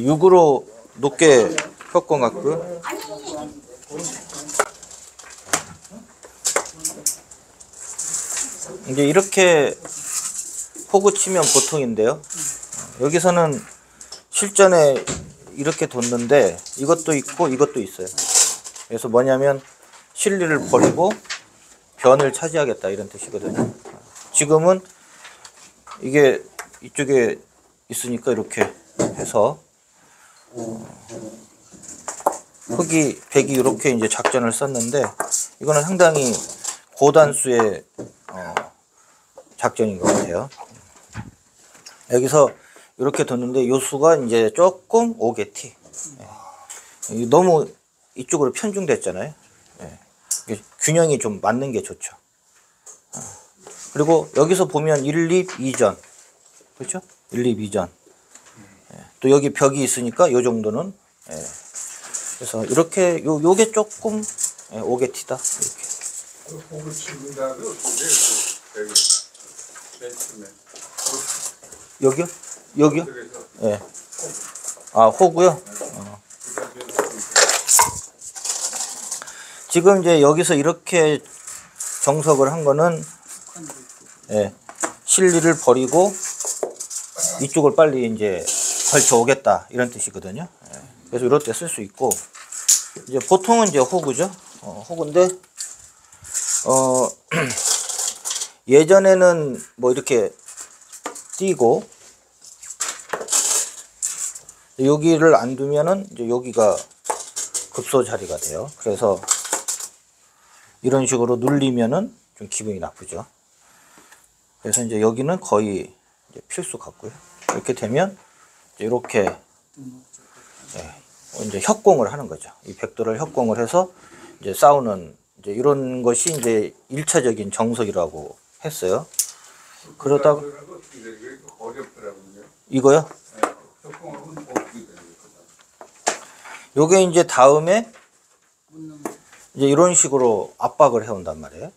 6으로 높게 꺾어 갖고 이제 이렇게 호구 치면 보통인데요. 여기서는 실전에 이렇게 뒀는데 이것도 있고 이것도 있어요. 그래서 뭐냐면 실리를 버리고 변을 차지하겠다 이런 뜻이거든요. 지금은 이게 이쪽에 있으니까 이렇게 해서 흑이 백이 이렇게 이제 작전을 썼는데 이거는 상당히 고단수의 작전인 것 같아요. 여기서 이렇게 뒀는데 요 수가 이제 조금 오게티. 너무 이쪽으로 편중됐잖아요. 균형이 좀 맞는 게 좋죠. 그리고 여기서 보면 1, 2, 2전. 그렇죠? 1, 2, 2전. 또 여기 벽이 있으니까 요 정도는. 그래서 이렇게 요게 조금 오게티다. 이렇게. 호구 치는 다음에 어떻게 여기요? 여기요? 예. 아, 호구요? 지금 이제 여기서 이렇게 정석을 한 거는 실리를 버리고 이쪽을 빨리 이제 걸쳐 오겠다 이런 뜻이거든요. 그래서 이럴 때 쓸 수 있고 이제 보통은 이제 호구죠. 호구인데 예전에는 뭐 이렇게 띄고 여기를 안 두면은 이제 여기가 급소 자리가 돼요. 그래서 이런 식으로 눌리면은 좀 기분이 나쁘죠. 그래서 이제 여기는 거의 이제 필수 같고요. 이렇게 되면 이렇게 이제 협공을 하는 거죠. 이 백도를 협공을 해서 이제 싸우는 이제 이런 것이 이제 1차적인 정석이라고 했어요. 그러다가 이거요? 요게 이제 다음에 이제 이런 식으로 압박을 해온단 말이에요.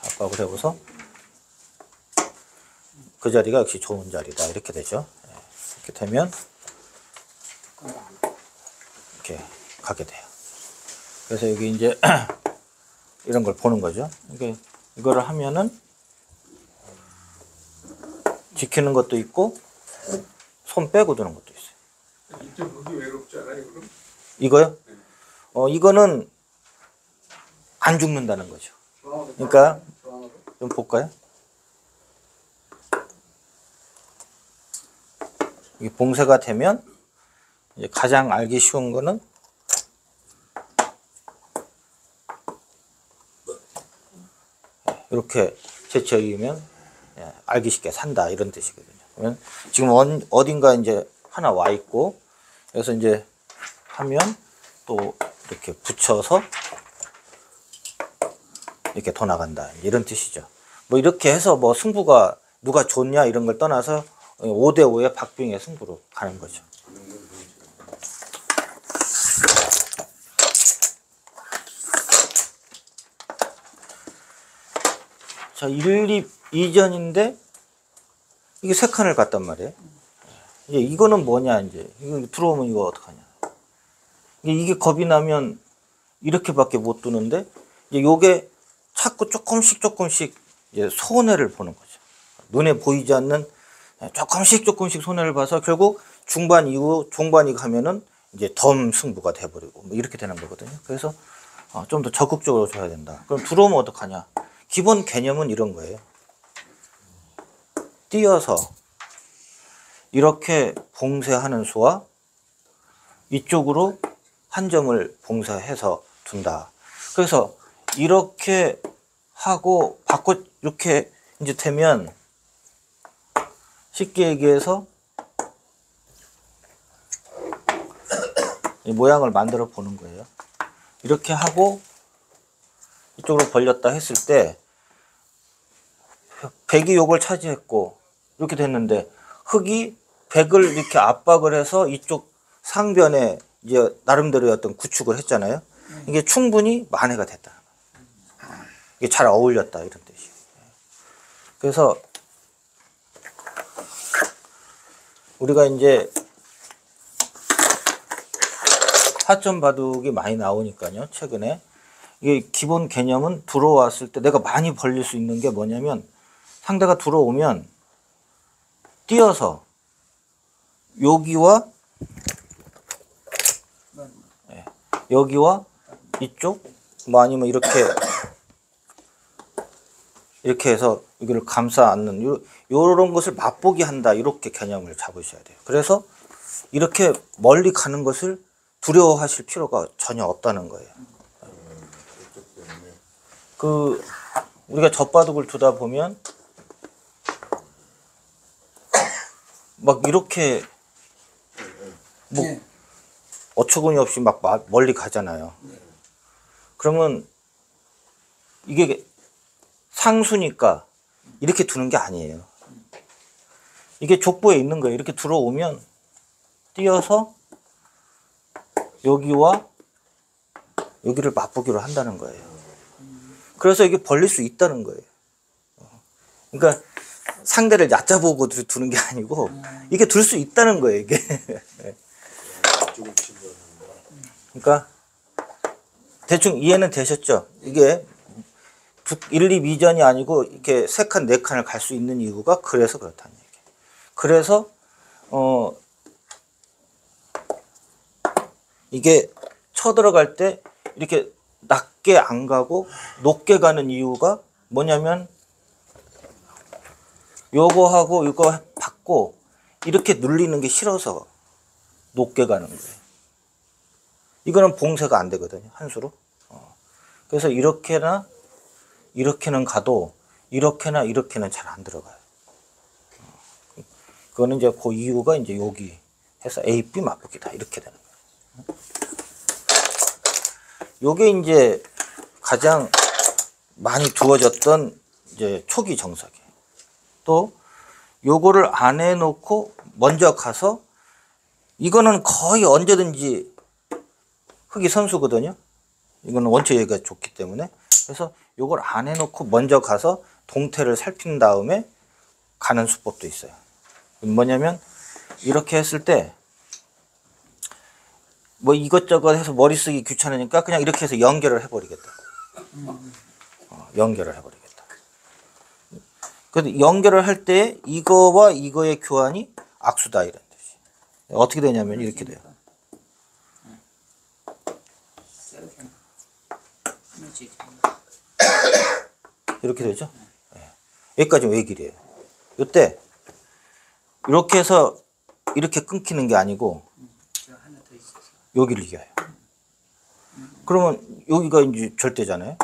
압박을 해오서 그 자리가 역시 좋은 자리다 이렇게 되죠. 이렇게 되면 이렇게 가게 돼요. 그래서 여기 이제 이런 걸 보는 거죠. 이거를 하면은 지키는 것도 있고 손 빼고 두는 것도 있어요. 이쪽 흙이 외롭지 않아요, 그럼? 이거요? 이거는 안 죽는다는 거죠. 그러니까 좀 볼까요? 이게 봉쇄가 되면 이제 가장 알기 쉬운 거는 이렇게 제쳐이면 알기 쉽게 산다 이런 뜻이거든요. 그러면 지금 어딘가 이제 하나 와 있고 그래서 이제 하면 또 이렇게 붙여서 이렇게 더 나간다 이런 뜻이죠. 뭐 이렇게 해서 뭐 승부가 누가 좋냐 이런 걸 떠나서 5대5의 박빙의 승부로 가는 거죠. 자, 1, 2, 2전인데 이게 3칸을 갔단 말이에요. 이제 이거는 뭐냐 이제 이거 들어오면 이거 어떡하냐. 이게 겁이 나면 이렇게밖에 못 두는데 이제 요게 자꾸 조금씩 이제 손해를 보는 거죠. 눈에 보이지 않는 조금씩 손해를 봐서 결국 중반 이후 종반이 가면은 이제 덤 승부가 돼버리고 뭐 이렇게 되는 거거든요. 그래서 좀 더 적극적으로 줘야 된다. 그럼 들어오면 어떡하냐. 기본 개념은 이런 거예요. 띄어서 이렇게 봉쇄하는 수와 이쪽으로 한 점을 봉쇄해서 둔다. 그래서 이렇게 하고 바꿔 이렇게 이제 되면 쉽게 얘기해서 이 모양을 만들어 보는 거예요. 이렇게 하고 이쪽으로 벌렸다 했을 때 백이 요걸 차지했고 이렇게 됐는데 흑이 백을 이렇게 압박을 해서 이쪽 상변에 이제 나름대로의 어떤 구축을 했잖아요. 이게 충분히 만회가 됐다. 이게 잘 어울렸다 이런 뜻이에요. 그래서 우리가 이제 하점 바둑이 많이 나오니까요, 최근에. 이게 기본 개념은 들어왔을 때 내가 많이 벌릴 수 있는 게 뭐냐면, 상대가 들어오면 뛰어서 여기와 여기와 이쪽, 뭐 아니면 이렇게 해서 여기를 감싸 안는 요런 것을 맛보기 한다, 이렇게 개념을 잡으셔야 돼요. 그래서 이렇게 멀리 가는 것을 두려워하실 필요가 전혀 없다는 거예요. 우리가 젖바둑을 두다 보면 막 이렇게 뭐 어처구니 없이 막 멀리 가잖아요. 그러면 이게 상수니까 이렇게 두는 게 아니에요. 이게 족보에 있는 거예요. 이렇게 들어오면 뛰어서 여기와 여기를 맛보기로 한다는 거예요. 그래서 이게 벌릴 수 있다는 거예요. 그러니까 상대를 얕잡아보고 두는 게 아니고 이게 둘 수 있다는 거예요, 이게. 그러니까 대충 이해는 되셨죠? 이게 1, 2, 2전이 아니고 이렇게 3칸, 4칸을 갈 수 있는 이유가 그래서 그렇다는 얘기예요. 그래서 이게 쳐들어갈 때 이렇게 낮게 안 가고 높게 가는 이유가 뭐냐면, 요거하고 이거 받고 이렇게 눌리는 게 싫어서 높게 가는 거예요. 이거는 봉쇄가 안 되거든요, 한 수로. 그래서 이렇게나 이렇게는 가도 이렇게나 이렇게는 잘 안 들어가요. 그거는 이제 그 이유가 이제 여기 해서 A, B 맛보기다, 이렇게 되는 거예요. 요게 이제 가장 많이 두어졌던 이제 초기 정석이에요. 또 요거를 안 해놓고 먼저 가서, 이거는 거의 언제든지 흑이 선수거든요. 이거는 원체 여기가 좋기 때문에. 그래서 요걸 안 해놓고 먼저 가서 동태를 살핀 다음에 가는 수법도 있어요. 뭐냐면 이렇게 했을 때 뭐 이것저것 해서 머리 쓰기 귀찮으니까 그냥 이렇게 해서 연결을 해버리겠다. 연결을 해버리겠다. 그래서 연결을 할 때 이거와 이거의 교환이 악수다, 이런 뜻이. 어떻게 되냐면 이렇게 돼요. 이렇게 되죠. 여기까지 외길이에요. 이때 이렇게 해서 이렇게 끊기는 게 아니고 여기를 이겨요. 그러면 여기가 이제 절대잖아요.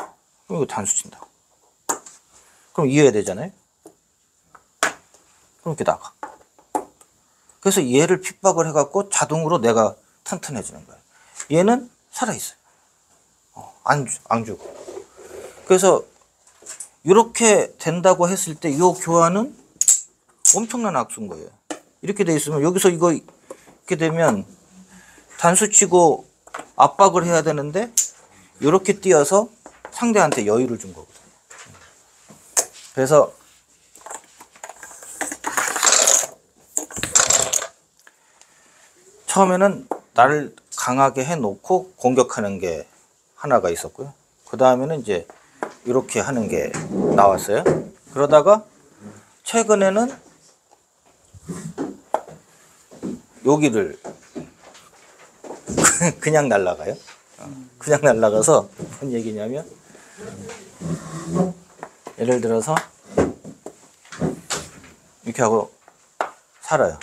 그럼 이거 단수 친다고. 그럼 이어야 되잖아요. 그럼 이렇게 나가. 그래서 얘를 핍박을 해갖고 자동으로 내가 튼튼해지는 거예요. 얘는 살아있어요. 안 주고. 그래서 이렇게 된다고 했을 때 이 교환은 엄청난 악수인 거예요. 이렇게 돼 있으면 여기서 이거 이렇게 되면 단수 치고 압박을 해야 되는데 이렇게 뛰어서 상대한테 여유를 준 거거든요. 그래서 처음에는 나를 강하게 해놓고 공격하는 게 하나가 있었고요. 그 다음에는 이제 이렇게 하는 게 나왔어요. 그러다가 최근에는 여기를 그냥 날아가요. 그냥 날아가서 무슨 얘기냐면, 예를 들어서 이렇게 하고 살아요.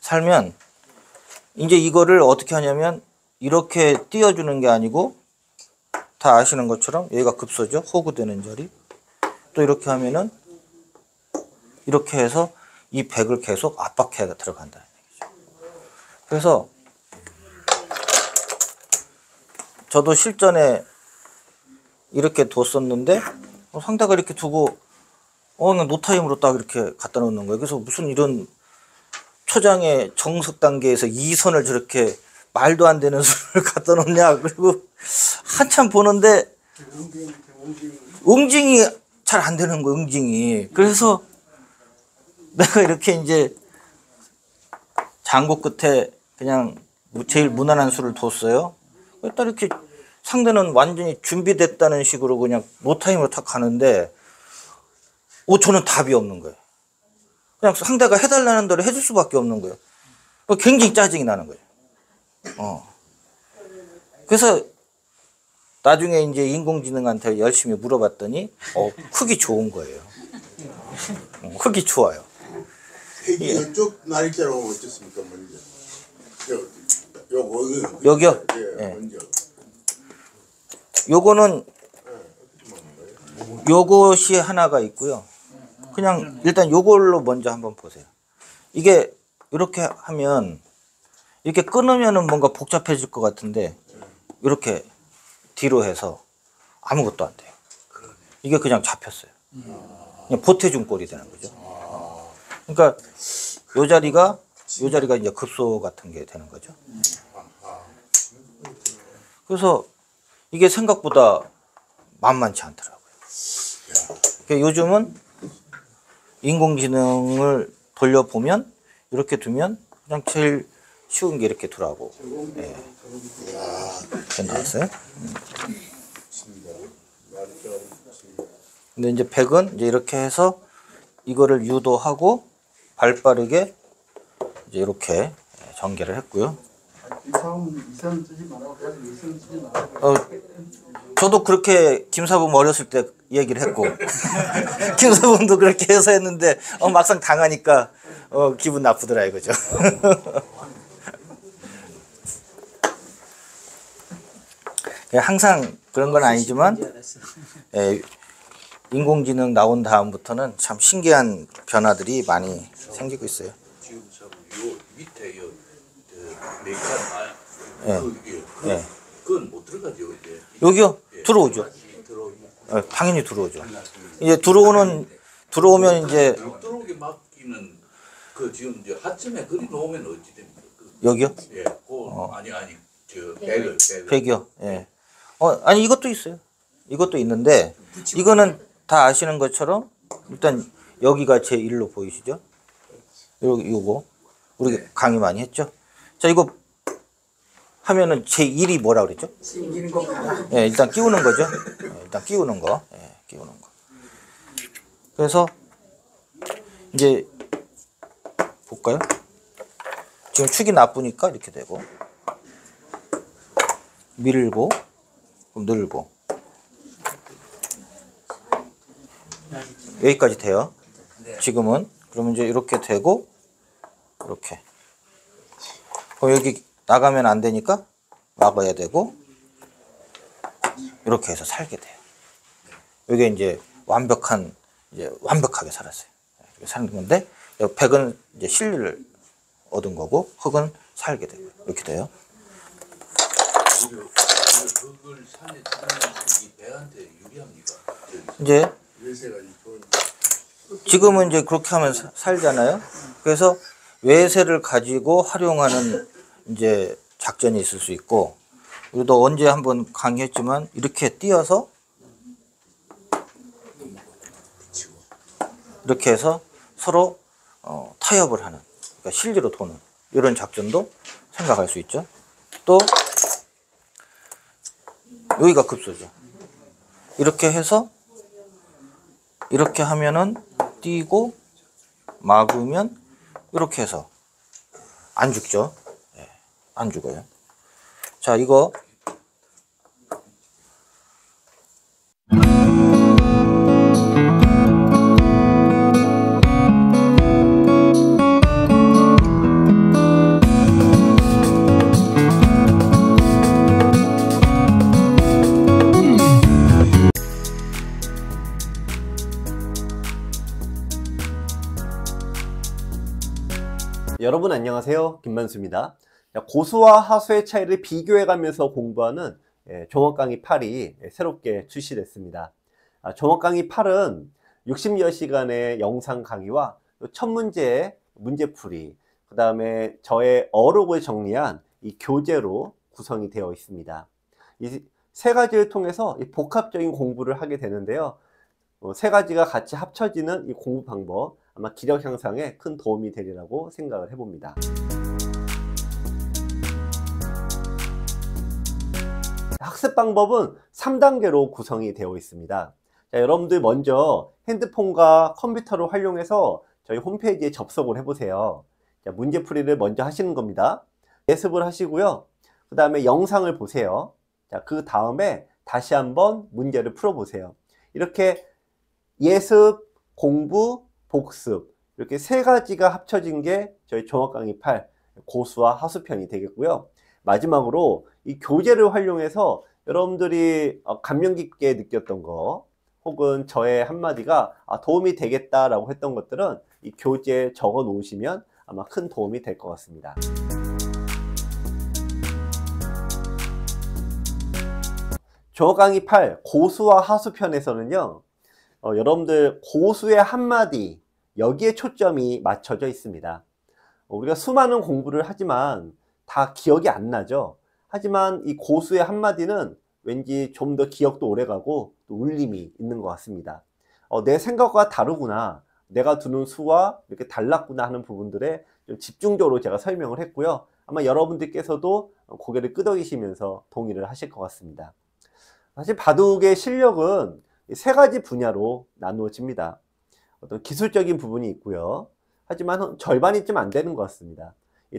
살면 이제 이거를 어떻게 하냐면 이렇게 띄워주는 게 아니고, 다 아시는 것처럼 여기가 급소죠. 호구되는 자리. 또 이렇게 하면은 이렇게 해서 이 백을 계속 압박해 들어간다는 얘기죠. 그래서 저도 실전에 이렇게 뒀었는데 상대가 이렇게 두고 노타임으로 딱 이렇게 갖다 놓는 거예요. 그래서 무슨 이런 초장의 정석 단계에서 2선을 저렇게 말도 안 되는 수를 갖다 놓냐. 그리고 한참 보는데 응징이 잘 안 되는 거예요. 응징이. 그래서 내가 이렇게 이제 장고 끝에 그냥 제일 무난한 수를 뒀어요. 딱 이렇게 상대는 완전히 준비됐다는 식으로 그냥 노타임으로 탁 가는데 저는 답이 없는 거예요. 그냥 상대가 해달라는 대로 해줄 수밖에 없는 거예요. 굉장히 짜증이 나는 거예요. 그래서 나중에 이제 인공지능한테 열심히 물어봤더니 크기 좋은 거예요. 크기 좋아요. 색이 이쪽 날짜로 어떻습니까 먼저? 여기요? 예, 예. 먼저. 요거는 요것이 하나가 있고요. 그냥 일단 요걸로 먼저 한번 보세요. 이게 이렇게 하면 이렇게 끊으면은 뭔가 복잡해질 것 같은데 이렇게 뒤로 해서 아무것도 안 돼요. 이게 그냥 잡혔어요. 그냥 보태준 꼴이 되는 거죠. 그러니까 요 자리가 이제 급소 같은 게 되는 거죠. 그래서 이게 생각보다 만만치 않더라고요. 그러니까 요즘은 인공지능을 돌려보면 이렇게 두면 그냥 제일 쉬운 게 이렇게 두라고. 예. 나왔어요. 근데 이제 백은 이제 이렇게 해서 이거를 유도하고 발 빠르게 이제 이렇게 전개를 했고요. 이상 쓰지 말라고 그래서 이상 쓰지 말라고. 저도 그렇게 김사범 어렸을 때 얘기를 했고 김사범도 그렇게 해서 했는데 막상 당하니까 기분 나쁘더라 이거죠. 항상 그런 건 아니지만 인공지능 나온 다음부터는 참 신기한 변화들이 많이 생기고 있어요. 지금 요 밑에 요 메이크업 예. 그건 못 들어가죠 이제. 여기요? 들어오죠. 당연히 들어오죠. 이제 들어오면 이제 못 들어오게 막기는 그 지금 이제 하점에 그리 놓으면 어찌 됩니까? 여기요? 예, 아니 저 백을. 백이요. 예. 아니 이것도 있어요. 이것도 있는데 이거는 다 아시는 것처럼 일단 여기가 제 1로 보이시죠? 요거 우리 강의 많이 했죠? 자 이거 하면은 제 1이 뭐라 그랬죠? 생기는 거 가라. 예, 일단 끼우는 거죠. 예, 일단 끼우는 거. 예, 끼우는 거. 그래서 이제 볼까요? 지금 축이 나쁘니까 이렇게 되고 밀고 늘고 여기까지 돼요. 지금은 그러면 이제 이렇게 되고 이렇게 그럼 여기 나가면 안 되니까 막아야 되고 이렇게 해서 살게 돼요. 이게 이제 완벽하게 살았어요. 이렇게 사는 건데 백은 이제 신리를 얻은 거고 흑은 살게 되고 이렇게 돼요. 그걸 산에 타는 이 배한테 유리합니까? 이제 외세가 좋은. 지금은 이제 그렇게 하면 살잖아요. 그래서 외세를 가지고 활용하는 이제 작전이 있을 수 있고, 우리도 언제 한번 강의했지만 이렇게 띄어서 이렇게 해서 서로 타협을 하는, 그러니까 실리로 도는 이런 작전도 생각할 수 있죠. 또 여기가 급소죠. 이렇게 해서 이렇게 하면은 띄고 막으면 이렇게 해서 안 죽죠. 네, 안 죽어요. 자, 이거 여러분 안녕하세요. 김만수입니다. 고수와 하수의 차이를 비교해가면서 공부하는 종합 강의 8이 새롭게 출시됐습니다. 종합 강의 8은 60여 시간의 영상 강의와 첫 문제의 문제풀이, 그 다음에 저의 어록을 정리한 이 교재로 구성이 되어 있습니다. 이 세 가지를 통해서 복합적인 공부를 하게 되는데요. 세 가지가 같이 합쳐지는 이 공부 방법, 아마 기력 향상에 큰 도움이 되리라고 생각을 해봅니다. 학습 방법은 3단계로 구성이 되어 있습니다. 자, 여러분들 먼저 핸드폰과 컴퓨터를 활용해서 저희 홈페이지에 접속을 해보세요. 자, 문제풀이를 먼저 하시는 겁니다. 예습을 하시고요. 그 다음에 영상을 보세요. 자, 그 다음에 다시 한번 문제를 풀어보세요. 이렇게 예습, 공부, 복습 이렇게 세 가지가 합쳐진 게 저희 종합강의 8 고수와 하수편이 되겠고요. 마지막으로 이 교재를 활용해서 여러분들이 감명 깊게 느꼈던 거 혹은 저의 한마디가 도움이 되겠다라고 했던 것들은 이 교재에 적어 놓으시면 아마 큰 도움이 될 것 같습니다. 종합강의 8 고수와 하수편에서는요, 여러분들 고수의 한마디 여기에 초점이 맞춰져 있습니다. 우리가 수많은 공부를 하지만 다 기억이 안 나죠. 하지만 이 고수의 한마디는 왠지 좀 더 기억도 오래가고 또 울림이 있는 것 같습니다. 내 생각과 다르구나, 내가 두는 수와 이렇게 달랐구나 하는 부분들에 좀 집중적으로 제가 설명을 했고요. 아마 여러분들께서도 고개를 끄덕이시면서 동의를 하실 것 같습니다. 사실 바둑의 실력은 세 가지 분야로 나누어집니다. 어떤 기술적인 부분이 있고요. 하지만 절반이 좀 안 되는 것 같습니다.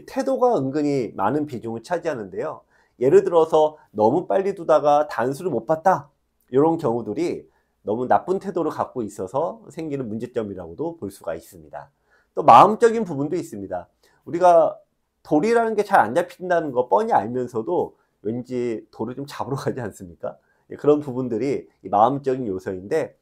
태도가 은근히 많은 비중을 차지하는데요. 예를 들어서 너무 빨리 두다가 단수를 못 봤다, 이런 경우들이 너무 나쁜 태도를 갖고 있어서 생기는 문제점이라고도 볼 수가 있습니다. 또 마음적인 부분도 있습니다. 우리가 돌이라는 게 잘 안 잡힌다는 거 뻔히 알면서도 왠지 돌을 좀 잡으러 가지 않습니까? 그런 부분들이 마음적인 요소인데,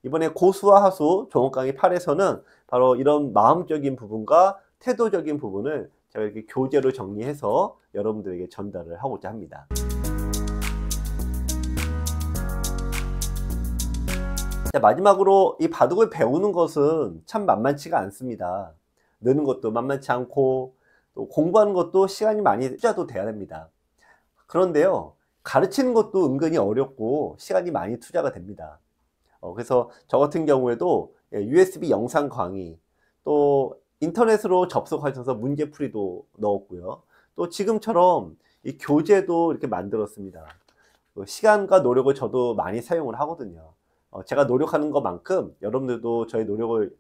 이번에 고수와 하수 종합강의 8에서는 바로 이런 마음적인 부분과 태도적인 부분을 제가 이렇게 교재로 정리해서 여러분들에게 전달을 하고자 합니다. 자, 마지막으로 이 바둑을 배우는 것은 참 만만치가 않습니다. 느는 것도 만만치 않고 또 공부하는 것도 시간이 많이 투자도 돼야 됩니다. 그런데요, 가르치는 것도 은근히 어렵고 시간이 많이 투자가 됩니다. 그래서 저 같은 경우에도 USB 영상 강의, 또 인터넷으로 접속하셔서 문제풀이도 넣었고요. 또 지금처럼 이 교재도 이렇게 만들었습니다. 시간과 노력을 저도 많이 사용을 하거든요. 제가 노력하는 것만큼 여러분들도 저의 노력을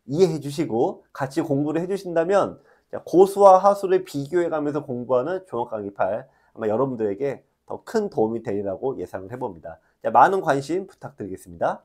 이해해 주시고 같이 공부를 해 주신다면 고수와 하수를 비교해 가면서 공부하는 종합강의 8 아마 여러분들에게 더 큰 도움이 되리라고 예상을 해봅니다. 많은 관심 부탁드리겠습니다.